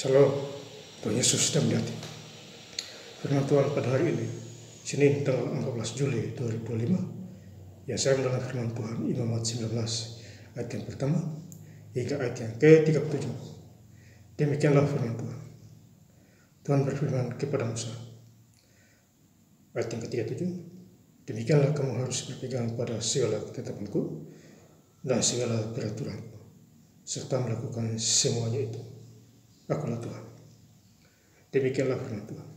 Shalom, Tuhan Yesus sedang melihat. Firman Tuhan pada hari ini, Senin tanggal 14 Juli 2025, yang saya mendengar firman Tuhan Imamat 19 ayat yang pertama hingga ayat yang ke-37. Demikianlah firman Tuhan. Tuhan berfirman kepada Musa, ayat yang ke-37, demikianlah kamu harus berpegang pada segala ketetapanku dan segala peraturanku, serta melakukan semuanya itu. Akulah Tuhan. Demikianlah firman Tuhan.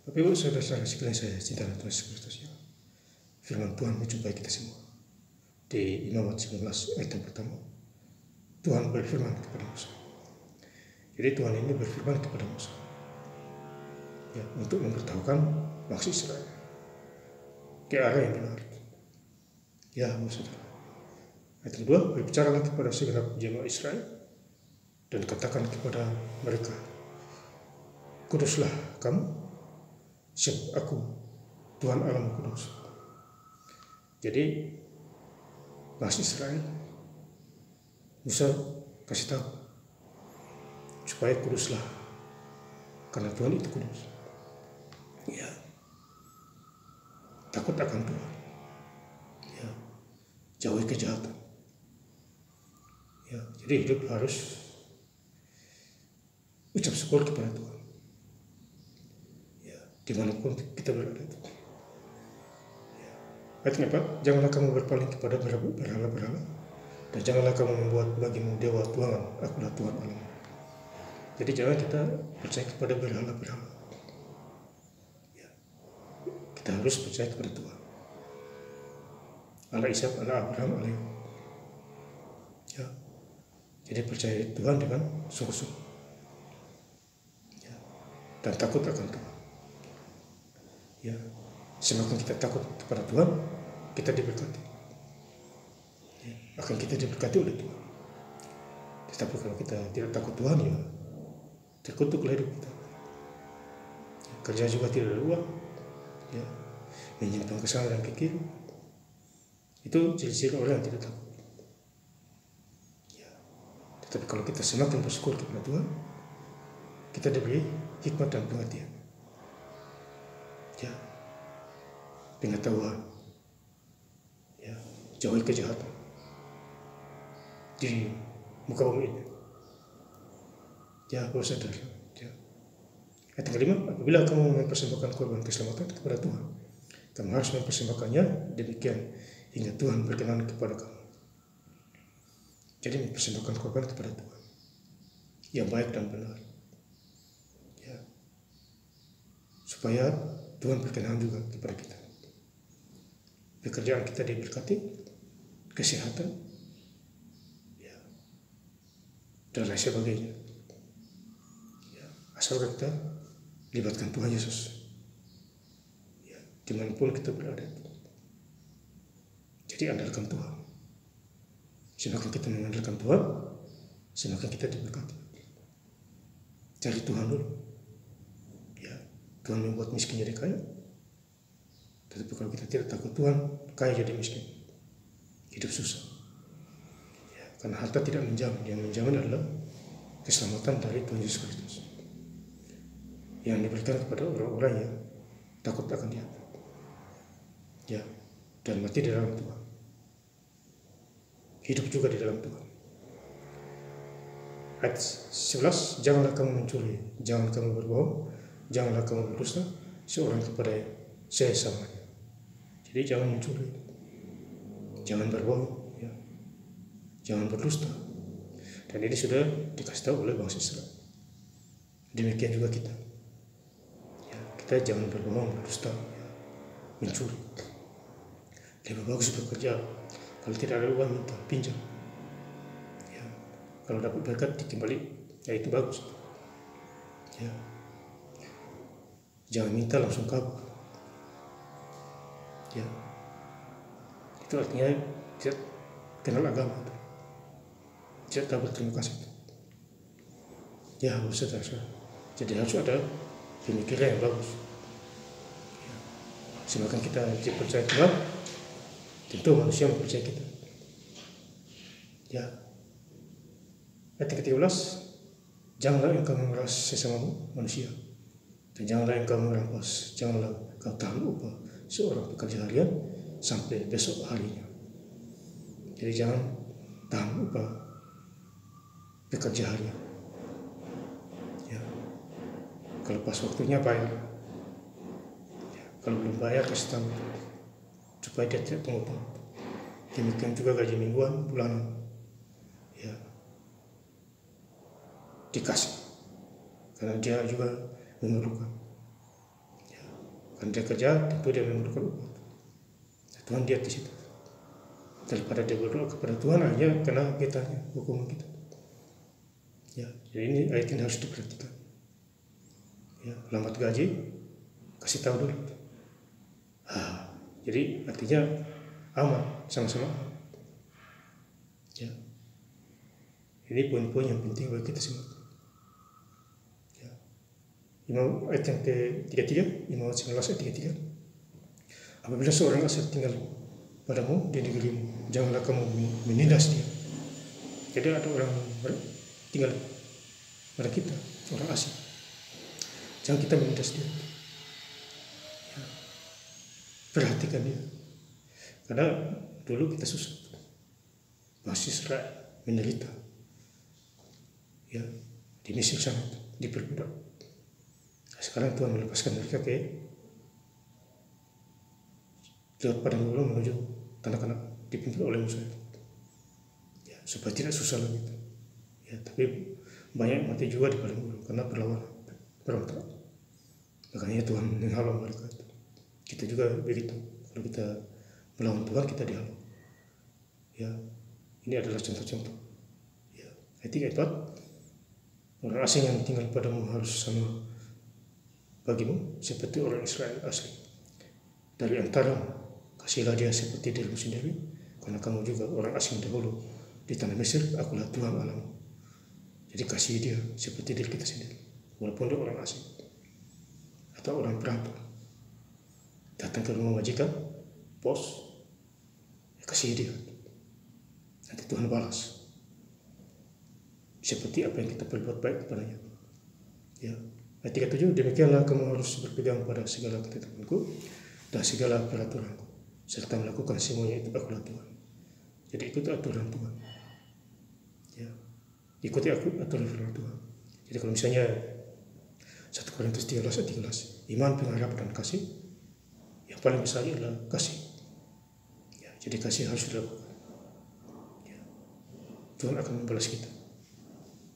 Bapak Ibu saudara-saudara sekalian saya cinta dan Tuhan Yesus Kristus, ya. Firman Tuhan menjumpai kita semua. Di Imamat 19 ayat yang pertama, Tuhan berfirman kepada Musa. Jadi Tuhan ini berfirman kepada Musa, ya, untuk memberitahukan bangsa Israel ke arah yang benar. Ya, saudara. Ayat kedua, berbicaralah kepada segenap jemaat Israel dan katakan kepada mereka, kuduslah kamu, sebab aku Tuhan Allahmu kudus. Jadi bangsa Israel, Musa kasih tahu supaya kuduslah, karena Tuhan itu kudus. Ya, takut akan Tuhan. Ya, jauhi kejahatan. Ya, jadi hidup harus ucap syukur kepada Tuhan, ya, dimanapun kita berada. Ya. Ayat keempat, janganlah kamu berpaling kepada berhala-berhala, dan janganlah kamu membuat bagimu dewa tuangan, akulah Tuhan Allahmu. Jadi jangan kita percaya kepada berhala-berhala. Ya. Kita harus percaya kepada Tuhan, Allah Ishak, Allah Abraham, Allah Yakub. Ya. Jadi percaya Tuhan dengan sungguh-sungguh. Dan takut akan Tuhan. Ya, semakin kita takut kepada Tuhan, kita diberkati. Ya, akan kita diberkati oleh Tuhan. Tetapi kalau kita tidak takut Tuhan, ya terkutuklah hidup kita. Ya, kerja juga tidak ada uang, ya, menyimpan ke sana dan ke kiri. Itu ciri-ciri orang yang tidak takut. Ya, tetapi kalau kita semakin bersyukur kepada Tuhan, kita diberi hikmat dan pengertian, ya, pengetahuan, ya, jauhi kejahatan di muka bumi ini. Ya, Bapak Saudara, ya. Ayat kelima, apabila kamu mempersembahkan korban keselamatan kepada Tuhan, kamu harus mempersembahkannya demikian hingga Tuhan berkenan kepada kamu. Jadi mempersembahkan korban kepada Tuhan yang baik dan benar, supaya Tuhan berkenan juga kepada kita. Pekerjaan kita diberkati, kesehatan, ya, dan lain sebagainya. Ya, asal kita libatkan Tuhan Yesus, ya, dimanapun kita berada. Jadi andalkan Tuhan. Semakin kita mengandalkan Tuhan, semakin kita diberkati. Cari Tuhan dulu. Tuhan membuat miskin jadi kaya. Tetapi kalau kita tidak takut Tuhan, kaya jadi miskin, hidup susah. Ya, karena harta tidak menjamin. Yang menjamin adalah keselamatan dari Tuhan Yesus Kristus, yang diberikan kepada orang-orang yang takut akan Dia, ya, dan mati di dalam Tuhan, hidup juga di dalam Tuhan. Ayat 11, janganlah kamu mencuri, jangan kamu berbohong, janganlah kamu berdusta seorang kepada sesamanya. Jadi jangan mencuri, jangan berbohong, ya, jangan berdusta. Dan ini sudah dikasih tahu oleh bangsa Israel. Demikian juga kita. Ya, kita jangan berbohong, berdusta, ya, mencuri. Lebih bagus bekerja. Kalau tidak ada uang, minta pinjam. Ya, kalau dapat berkat dikembali, ya itu bagus. Ya. Jangan minta langsung kabur. Ya, itu artinya tidak kenal agama, tidak tahu berterima kasih. Ya, saudara. Jadi harus ada pemikiran yang bagus. Ya. Semakin kita dipercaya Tuhan, tentu manusia mempercayai kita. Ya, ayat ke-13, Janganlah engkau memeras sesama manusia, dan janganlah engkau merampas, janganlah engkau tahan upah seorang pekerja harian sampai besok harinya. Jadi jangan tahan upah pekerja harian. Ya. Kalau pas waktunya bayar. Ya. Kalau belum bayar kasih tahu supaya dia tidak tunggu. Demikian juga gaji mingguan, bulanan. Ya. Dikasih. Karena dia juga memerlukan. Ya. Karena dia kerja, tentu dia memerlukan upah. Tuhan lihat di situ. Daripada dia berdoa kepada Tuhan hanya kena kita, hukuman kita. Ya, jadi ini ayat ini harus diperhatikan. Ya, lambat gaji, kasih tahu dulu. Jadi artinya aman, sama-sama aman. Ya, ini poin-poin yang penting bagi kita semua. Ya. Ayat yang ke-33, Imamat 19 ayat 33. Apabila seorang asing tinggal padamu di negerimu, janganlah kamu menindas dia. Jadi ada orang tinggal pada kita, orang asing. Jangan kita menindas dia. Ya. Perhatikan dia. Karena dulu kita susah. Bangsa Israel menderita. Ya, di Mesir sana diperbudak. Sekarang Tuhan melepaskan mereka ke lewat padang gurun menuju tanah kanan dipimpin oleh Musa. Ya, supaya tidak susah lagi. Ya, tapi banyak mati juga di padang gurun karena perlawanan berontak. Makanya Tuhan menghalau mereka. Kita juga begitu. Kalau kita melawan Tuhan kita dihalau. Ya, ini adalah contoh-contoh. Ya, ayat 4. Orang asing yang tinggal padamu harus sama bagimu seperti orang Israel asli. Dari antara kasihlah dia seperti dirimu sendiri, karena kamu juga orang asing dahulu di tanah Mesir. Akulah Tuhan Allahmu. Jadi kasih dia seperti diri kita sendiri, walaupun dia orang asing atau orang perantau. Datang ke rumah majikan, bos, ya kasih dia. Nanti Tuhan balas seperti apa yang kita perbuat baik kepadanya. Ya, ayat 37. Demikianlah kamu harus berpegang pada segala ketetapanku dan segala peraturanku, serta melakukan semuanya, itu akulah Tuhan. Jadi ikuti aturan Tuhan. Ya, ikuti aturan firman Tuhan. Jadi kalau misalnya 1 Korintus 13:13, iman, pengharapan, dan kasih, yang paling besar adalah kasih. Ya, jadi kasih harus dilakukan. Ya, Tuhan akan membalas kita.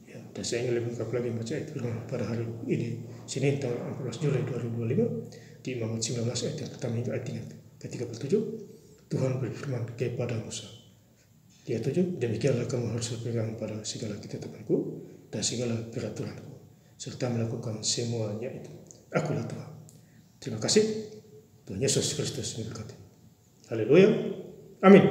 Ya, dan saya ingin lebih lengkap lagi baca ayat firman pada hari ini, Senin tanggal 14 Juli 2025, di Imamat 19 ayat yang pertama hingga ayat ke-37. Tuhan berfirman kepada Musa di ayat 7, demikianlah kamu harus berpegang pada segala ketetapanku dan segala peraturanku, serta melakukan semuanya itu. Akulah Tuhan. Terima kasih. Tuhan Yesus Kristus memberkati. Haleluya. Amin.